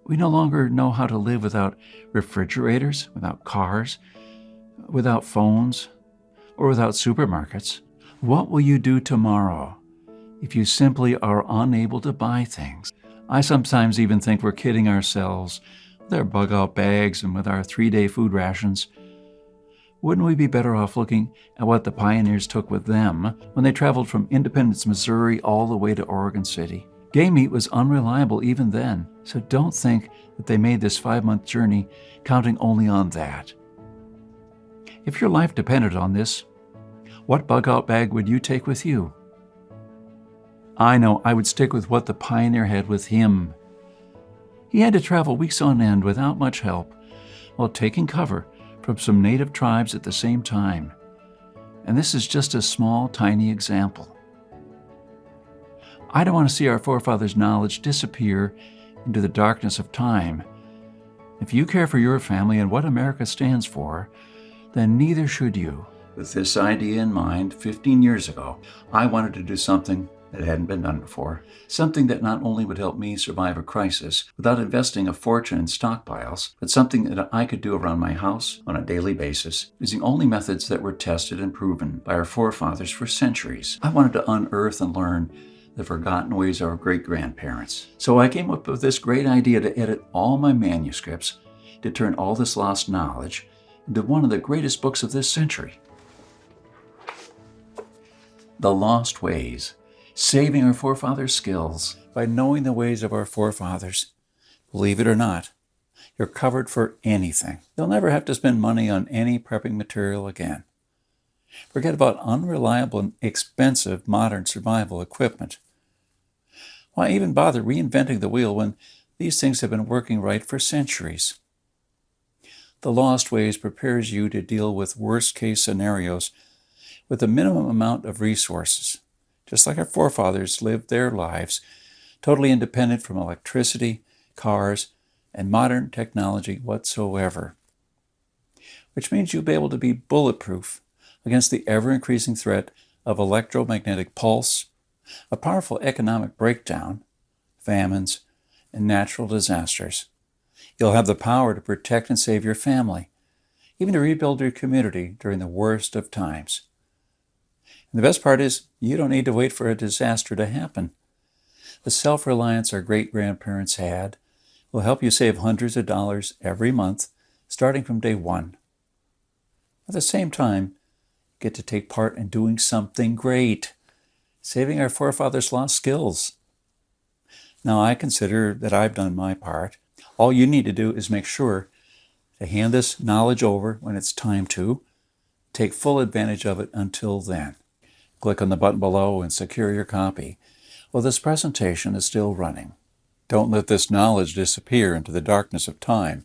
We no longer know how to live without refrigerators, without cars, without phones, or without supermarkets. What will you do tomorrow if you simply are unable to buy things? I sometimes even think we're kidding ourselves with our bug-out bags and with our 3-day food rations. Wouldn't we be better off looking at what the pioneers took with them when they traveled from Independence, Missouri, all the way to Oregon City? Game meat was unreliable even then, so don't think that they made this 5-month journey counting only on that. If your life depended on this, what bug-out bag would you take with you? I know I would stick with what the pioneer had with him. He had to travel weeks on end without much help, while taking cover from some native tribes at the same time. And this is just a small, tiny example. I don't want to see our forefathers' knowledge disappear into the darkness of time. If you care for your family and what America stands for, then neither should you. With this idea in mind, 15 years ago, I wanted to do something that hadn't been done before. Something that not only would help me survive a crisis without investing a fortune in stockpiles, but something that I could do around my house on a daily basis, using only methods that were tested and proven by our forefathers for centuries. I wanted to unearth and learn the forgotten ways of our great-grandparents. So I came up with this great idea to edit all my manuscripts, to turn all this lost knowledge into one of the greatest books of this century. The Lost Ways, saving our forefathers' skills. By knowing the ways of our forefathers, believe it or not, you're covered for anything. You'll never have to spend money on any prepping material again. Forget about unreliable and expensive modern survival equipment. Why even bother reinventing the wheel when these things have been working right for centuries? The Lost Ways prepares you to deal with worst-case scenarios with a minimum amount of resources, just like our forefathers lived their lives, totally independent from electricity, cars, and modern technology whatsoever. Which means you'll be able to be bulletproof against the ever-increasing threat of electromagnetic pulse, a powerful economic breakdown, famines, and natural disasters. You'll have the power to protect and save your family, even to rebuild your community during the worst of times. And the best part is, you don't need to wait for a disaster to happen. The self-reliance our great-grandparents had will help you save hundreds of dollars every month, starting from day one. At the same time, get to take part in doing something great, saving our forefathers' lost skills. Now, I consider that I've done my part. All you need to do is make sure to hand this knowledge over when it's time to. Take full advantage of it until then. Click on the button below and secure your copy while this presentation is still running. Don't let this knowledge disappear into the darkness of time,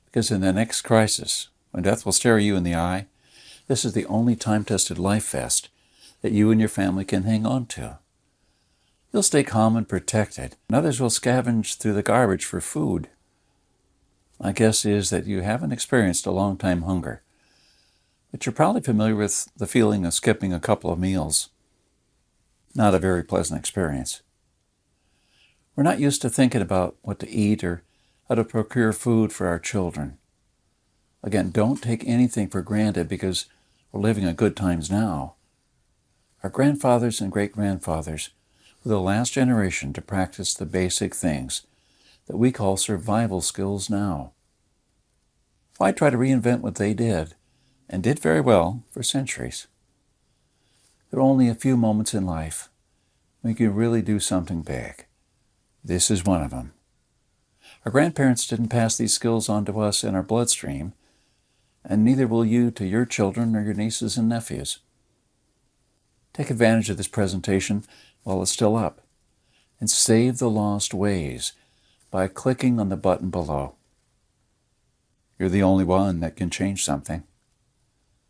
because in the next crisis, when death will stare you in the eye, this is the only time-tested life vest that you and your family can hang on to. You'll stay calm and protected, and others will scavenge through the garbage for food. My guess is that you haven't experienced a long-time hunger, but you're probably familiar with the feeling of skipping a couple of meals. Not a very pleasant experience. We're not used to thinking about what to eat or how to procure food for our children. Again, don't take anything for granted because we're living in good times now. Our grandfathers and great-grandfathers were the last generation to practice the basic things that we call survival skills now. Why try to reinvent what they did, and did very well for centuries? There are only a few moments in life when you can really do something big. This is one of them. Our grandparents didn't pass these skills on to us in our bloodstream, and neither will you to your children or your nieces and nephews. Take advantage of this presentation while it's still up, and save the lost ways by clicking on the button below. You're the only one that can change something.